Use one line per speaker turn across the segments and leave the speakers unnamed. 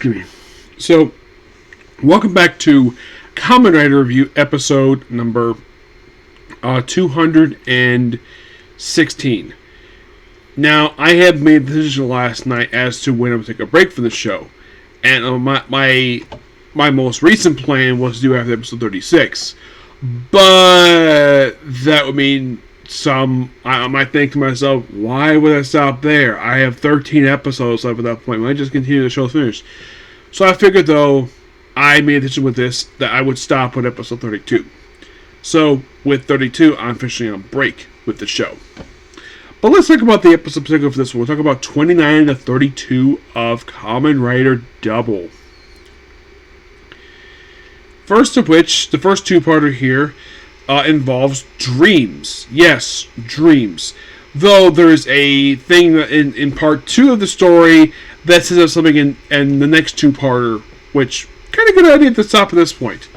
Excuse me. So, welcome back to Kamen Rider Review, episode number 216. Now, I had made the decision last night as to when I would take a break from the show. And my most recent plan was to do after episode 36. But that would mean I might think to myself, why would I stop there? I have 13 episodes left at that point. Why just continue the show finished? So I figured, though, I made a decision with this that I would stop at episode 32. So with 32, I'm officially on break with the show. But let's talk about the episode particular for this one. We'll talk about 29 to 32 of Kamen Rider Double. First of which, the first two-parter here involves dreams. Yes, dreams. Though there's a thing that in part 2 of the story that says of something in the next two-parter, which kind of good idea at the top of this point.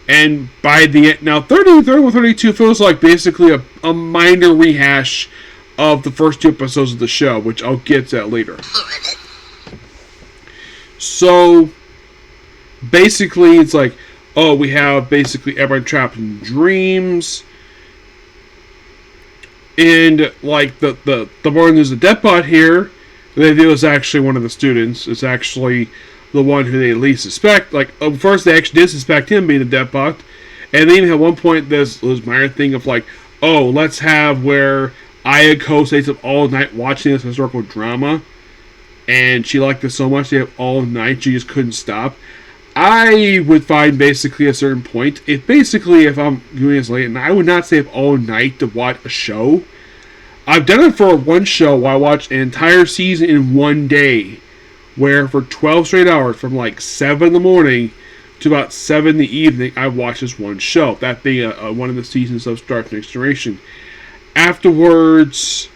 And by the end, now 30, 31, 32 feels like basically a minor rehash of the first two episodes of the show, which I'll get to that later. So, basically, it's like, oh, we have basically everyone trapped in dreams. And, like, the one who's a deadbot here, they feel is actually one of the students. It's actually the one who they at least suspect. Like, first they actually did suspect him being the deadbot. And then even at one point, there's this minor thing of like, oh, let's have where Ayako stays up all night watching this historical drama. And she liked this so much, they have all night, she just couldn't stop. I would find basically a certain point, if I'm doing this late, and I would not stay up all night to watch a show. I've done it for one show where I watched an entire season in one day, where for 12 straight hours, from like 7 in the morning to about 7 in the evening, I watched this one show, that being one of the seasons of Star Trek Next Generation. Afterwards,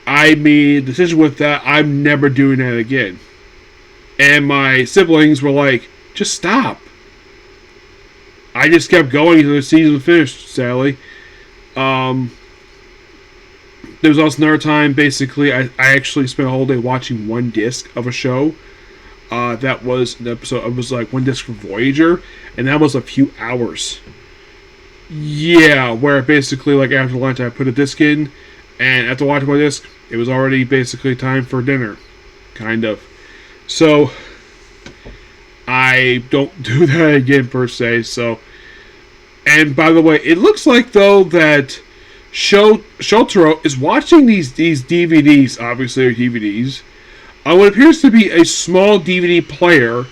I made a decision with that, I'm never doing that again. And my siblings were like, just stop. I just kept going until the season finished, sadly. There was also another time, basically, I actually spent a whole day watching one disc of a show. That was an episode, it was like one disc for Voyager, and that was a few hours. Yeah, where basically, like, after lunch, I put a disc in, and after watching my disc, it was already basically time for dinner. Kind of. So, I don't do that again, per se, so. And, by the way, it looks like, though, that Shotaro is watching these DVDs, obviously they're DVDs, on what appears to be a small DVD player.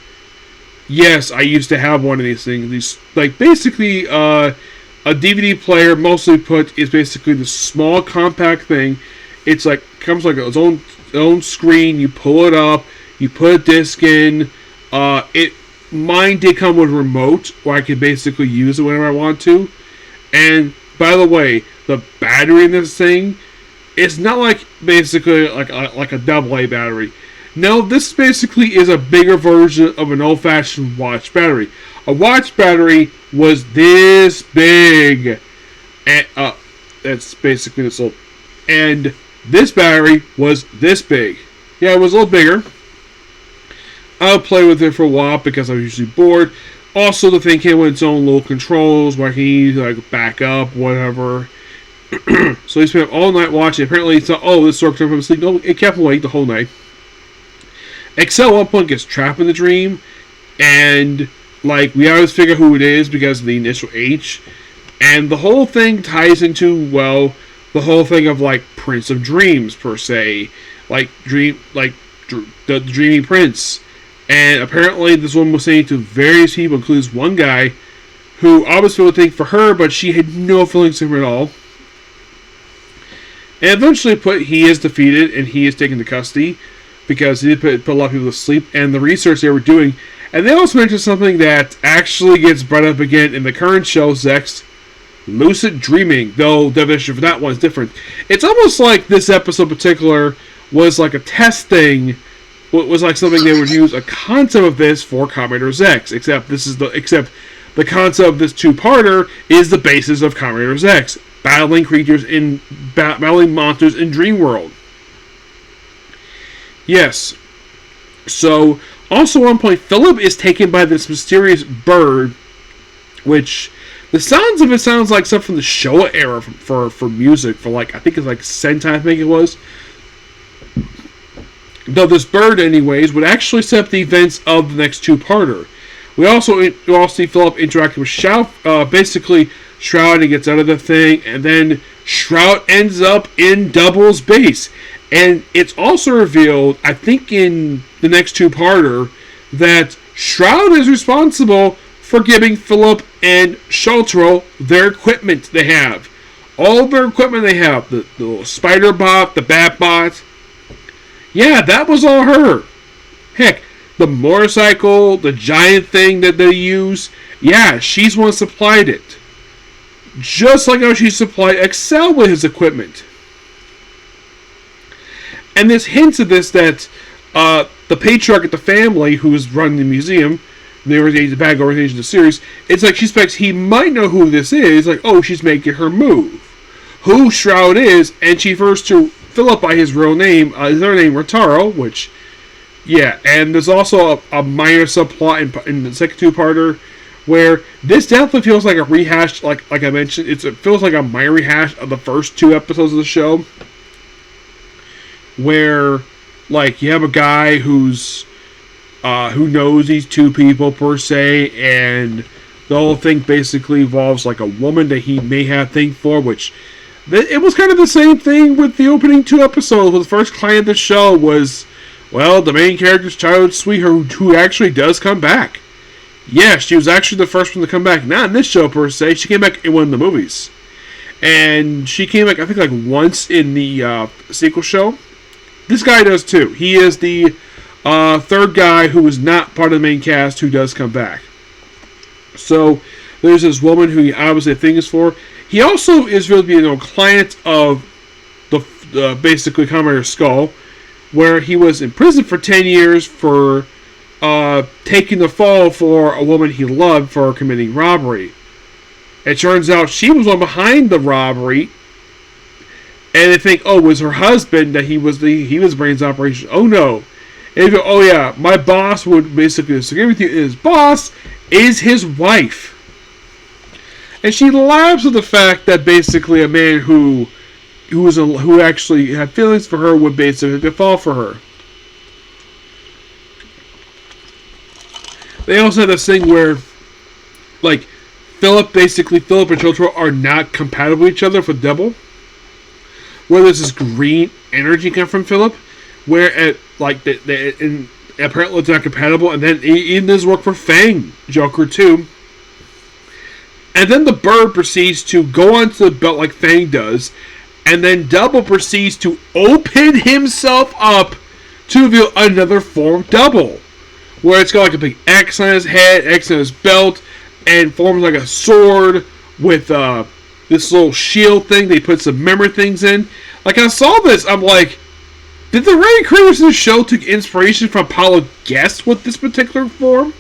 Yes, I used to have one of these things. These, like, basically, a DVD player, mostly put, is basically the small compact thing. It's like, comes like its own screen, you pull it up, you put a disc in, mine did come with a remote, where I could basically use it whenever I want to. And, by the way, the battery in this thing is not like basically like a AA battery. No, this basically is a bigger version of an old-fashioned watch battery. A watch battery was this big, and that's basically this little. And this battery was this big. Yeah, it was a little bigger. I'll play with it for a while because I'm usually bored. Also, the thing came with its own little controls where I can either like back up, whatever. So he spent all night watching. Apparently, he thought, oh, this sort of from sleep. No, it kept him awake the whole night. Excel at one point gets trapped in the dream, and like we always figure who it is because of the initial H, and the whole thing ties into the whole thing of like Prince of Dreams per se, the Dreamy Prince. And apparently this woman was saying to various people, includes one guy, who always felt a thing for her, but she had no feelings for him at all. And eventually he is defeated, and he is taken to custody, because he did put a lot of people to sleep, and the research they were doing. And they also mentioned something that actually gets brought up again in the current show, Zex, lucid dreaming, though the definition for that one is different. It's almost like this episode in particular was like a test thing. It was like something they would use a concept of this for Kamen Rider X, except the concept of this two-parter is the basis of Kamen Rider X, battling monsters in Dream World. Yes. So Also, at one point, Philip is taken by this mysterious bird, which the sounds of it sounds like stuff from the Showa era for music, for like, I think it's like Sentai, I think it was. Though this bird, anyways, would actually set up the events of the next two-parter. We also see Philip interacting with Shroud, basically Shroud, and gets out of the thing, and then Shroud ends up in Double's base. And it's also revealed, I think in the next two-parter, that Shroud is responsible for giving Philip and Shotaro their equipment they have. All their equipment they have. The little spider bot, the bat bot. Yeah, that was all her. Heck, the motorcycle, the giant thing that they use, yeah, she's the one who supplied it. Just like how she supplied Excel with his equipment. And there's hints of this that the patriarch of the family, who's running the museum, the bad organization of the series, it's like she suspects he might know who this is. Like, oh, she's making her move. Who Shroud is, and she refers to Philip by his real name, his other name, Rotaro, which, yeah, and there's also a minor subplot in the second two-parter where this definitely feels like a rehash, like I mentioned, it feels like a minor rehash of the first two episodes of the show, where, like, you have a guy who knows these two people, per se, and the whole thing basically involves, like, a woman that he may have thing for, which it was kind of the same thing with the opening two episodes, where the first client of the show was, well, the main character's childhood sweetheart, who actually does come back. Yeah, she was actually the first one to come back. Not in this show, per se. She came back in one of the movies. And she came back, I think, like, once in the sequel show. This guy does, too. He is the third guy who is not part of the main cast who does come back. So, there's this woman who he obviously thinks for. He also is really being a client of the basically Commander Skull, where he was in prison for 10 years for taking the fall for a woman he loved for committing robbery. It turns out she was one behind the robbery, and they think, oh, it was her husband that he was the brains operation. Oh no. And they go, oh yeah, my boss would basically disagree with you. His boss is his wife. And she laughs at the fact that basically a man who actually had feelings for her would basically fall for her. They also have this thing where, like, Philip and Shotaro are not compatible with each other for Double. Where there's this green energy come from Philip, where and apparently it's not compatible, and then it even does work for Fang Joker too. And then the bird proceeds to go onto the belt like Fang does, and then Double proceeds to open himself up to reveal another form of Double, where it's got like a big X on his head, X on his belt, and forms like a sword with this little shield thing they put some memory things in. Like, I saw this, I'm like, did the writing creators of the show take inspiration from Apollo Guest with this particular form?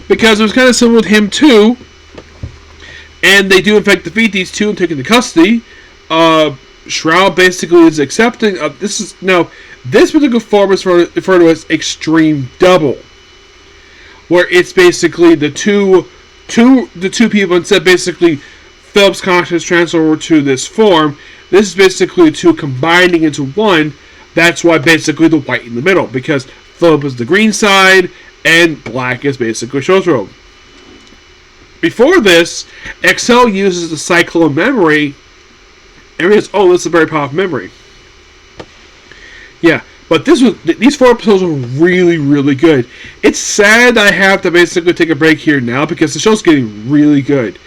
Because it was kind of similar with him too. And they do in fact defeat these two and take into custody. Shroud basically is accepting of this particular form is referred to as Extreme Double, where it's basically the two people, instead basically Philip's consciousness transfer over to this form. This is basically the two combining into one. That's why basically the white in the middle, because Philip is the green side and black is basically Shotaro. Before this, Excel uses the cycle of memory and realizes, oh, this is a very powerful memory. Yeah, but these 4 episodes were really, really good. It's sad I have to basically take a break here now because the show's getting really good.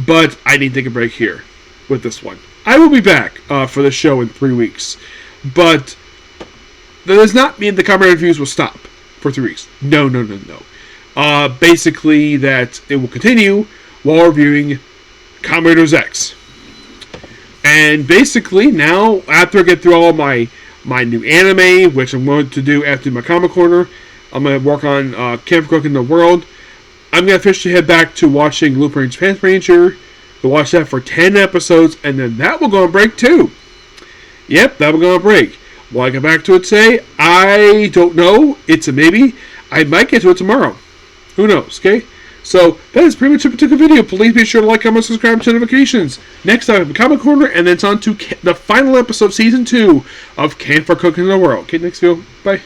But I need to take a break here with this one. I will be back for the show in 3 weeks. But that does not mean the Kamen reviews will stop for 3 weeks. No. Basically, that it will continue while reviewing Kamen Rider X. And basically, now, after I get through all my new anime, which I'm going to do after my Comic Corner, I'm going to work on Camp Cook in the World. I'm going to officially head back to watching Lupin and Japan Ranger. To watch that for 10 episodes, and then that will go on break too. Yep, that will go on break. Will I get back to it today? I don't know. It's a maybe. I might get to it tomorrow. Who knows, okay? So, that is pretty much it for the video. Please be sure to like, comment, subscribe, to notifications. Next time, Comic Corner, and then it's on to the final episode of Season 2 of Camp for Cooking in the World. Okay, next video. Bye.